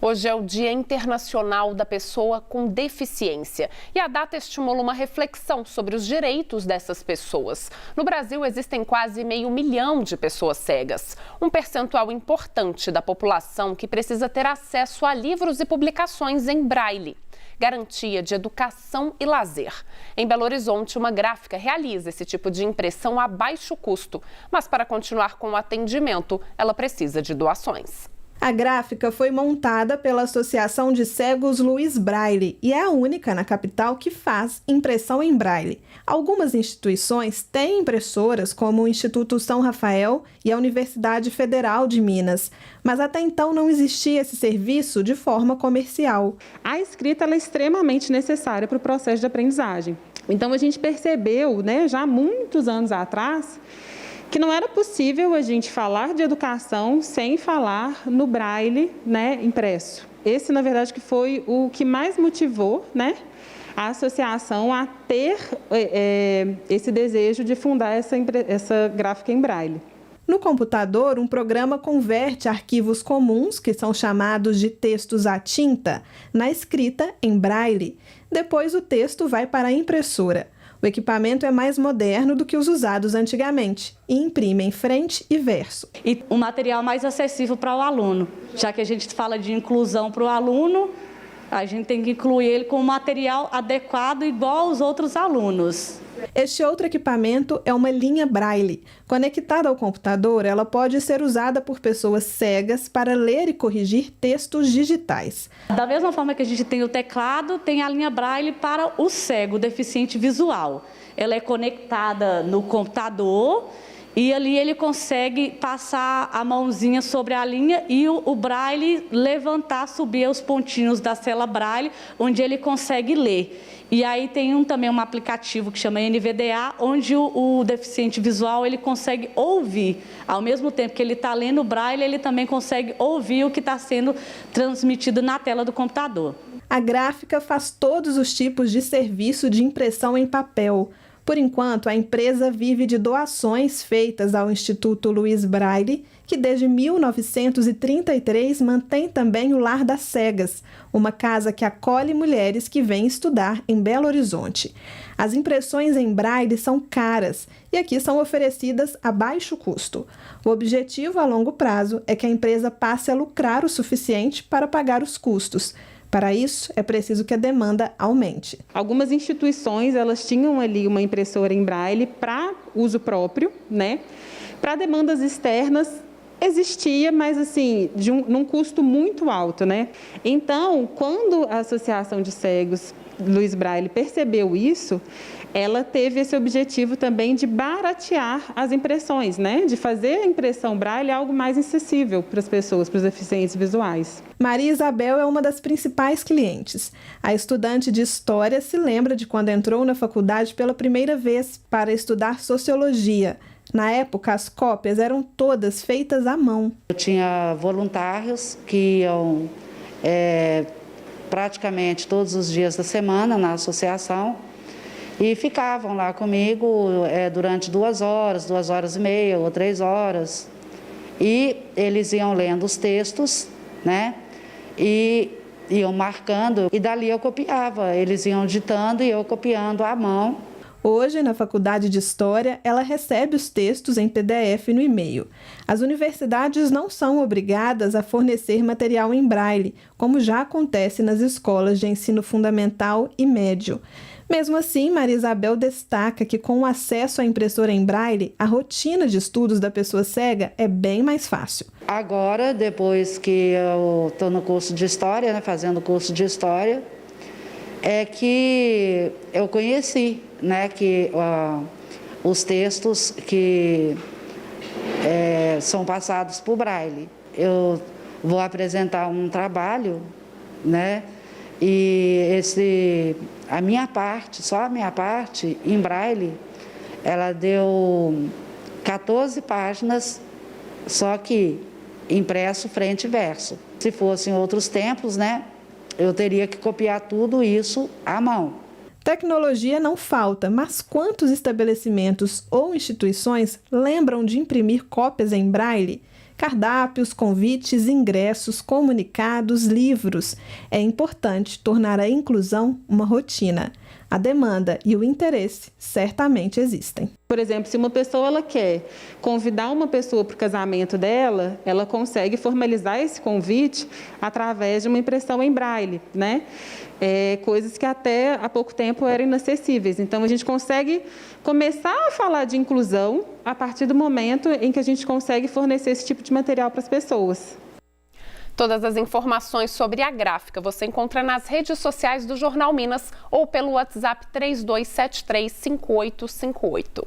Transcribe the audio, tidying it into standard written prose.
Hoje é o Dia Internacional da Pessoa com Deficiência e a data estimula uma reflexão sobre os direitos dessas pessoas. No Brasil, existem quase 500 mil de pessoas cegas, um percentual importante da população que precisa ter acesso a livros e publicações em braille. Garantia de educação e lazer. Em Belo Horizonte, uma gráfica realiza esse tipo de impressão a baixo custo, mas para continuar com o atendimento, ela precisa de doações. A gráfica foi montada pela Associação de Cegos Luiz Braille e é a única na capital que faz impressão em braille. Algumas instituições têm impressoras, como o Instituto São Rafael e a Universidade Federal de Minas, mas até então não existia esse serviço de forma comercial. A escrita ela é extremamente necessária para o processo de aprendizagem. Então, a gente percebeu, já há muitos anos atrás, que não era possível a gente falar de educação sem falar no braille, impresso. Esse, na verdade, que foi o que mais motivou, a associação a ter esse desejo de fundar essa gráfica em braille. No computador, um programa converte arquivos comuns, que são chamados de textos à tinta, na escrita em braille. Depois, o texto vai para a impressora. O equipamento é mais moderno do que os usados antigamente e imprime em frente e verso. E um material mais acessível para o aluno. Já que a gente fala de inclusão para o aluno, a gente tem que incluir ele com um material adequado igual aos outros alunos. Este outro equipamento é uma linha braille. Conectada ao computador, ela pode ser usada por pessoas cegas para ler e corrigir textos digitais. Da mesma forma que a gente tem o teclado, tem a linha braille para o cego, deficiente visual. Ela é conectada no computador e ali ele consegue passar a mãozinha sobre a linha e o braille levantar, subir os pontinhos da tela braille, onde ele consegue ler. E aí tem também um aplicativo que chama NVDA, onde o deficiente visual ele consegue ouvir. Ao mesmo tempo que ele está lendo o braille, ele também consegue ouvir o que está sendo transmitido na tela do computador. A gráfica faz todos os tipos de serviço de impressão em papel. Por enquanto, a empresa vive de doações feitas ao Instituto Luiz Braille, que desde 1933 mantém também o Lar das Cegas, uma casa que acolhe mulheres que vêm estudar em Belo Horizonte. As impressões em braille são caras e aqui são oferecidas a baixo custo. O objetivo a longo prazo é que a empresa passe a lucrar o suficiente para pagar os custos. Para isso, é preciso que a demanda aumente. Algumas instituições, elas tinham ali uma impressora em braille para uso próprio, Para demandas externas, existia, mas assim, num custo muito alto, Então, quando a Associação de Cegos Luiz Braille percebeu isso, ela teve esse objetivo também de baratear as impressões, de fazer a impressão braille algo mais acessível para as pessoas, para os deficientes visuais. Maria Isabel é uma das principais clientes. A estudante de História se lembra de quando entrou na faculdade pela primeira vez para estudar Sociologia. Na época, as cópias eram todas feitas à mão. Eu tinha voluntários que iam praticamente todos os dias da semana na associação e ficavam lá comigo durante 2 horas, 2 horas e meia ou 3 horas. E eles iam lendo os textos, e iam marcando, e dali eu copiava. Eles iam ditando e eu copiando à mão. Hoje, na Faculdade de História, ela recebe os textos em PDF no e-mail. As universidades não são obrigadas a fornecer material em braille, como já acontece nas escolas de ensino fundamental e médio. Mesmo assim, Maria Isabel destaca que com o acesso à impressora em braille, a rotina de estudos da pessoa cega é bem mais fácil. Agora, depois que eu estou no curso de História, fazendo o curso de História, é que eu conheci, que os textos que são passados por braille. Eu vou apresentar um trabalho, e a minha parte, só a minha parte, em braille, ela deu 14 páginas, só que impresso frente e verso. Se fossem outros tempos, eu teria que copiar tudo isso à mão. Tecnologia não falta, mas quantos estabelecimentos ou instituições lembram de imprimir cópias em braille? Cardápios, convites, ingressos, comunicados, livros. É importante tornar a inclusão uma rotina. A demanda e o interesse certamente existem. Por exemplo, se uma pessoa ela quer convidar uma pessoa para o casamento dela, ela consegue formalizar esse convite através de uma impressão em braille, né? Coisas que até há pouco tempo eram inacessíveis. Então, a gente consegue começar a falar de inclusão a partir do momento em que a gente consegue fornecer esse tipo de material para as pessoas. Todas as informações sobre a gráfica você encontra nas redes sociais do Jornal Minas ou pelo WhatsApp 32735858.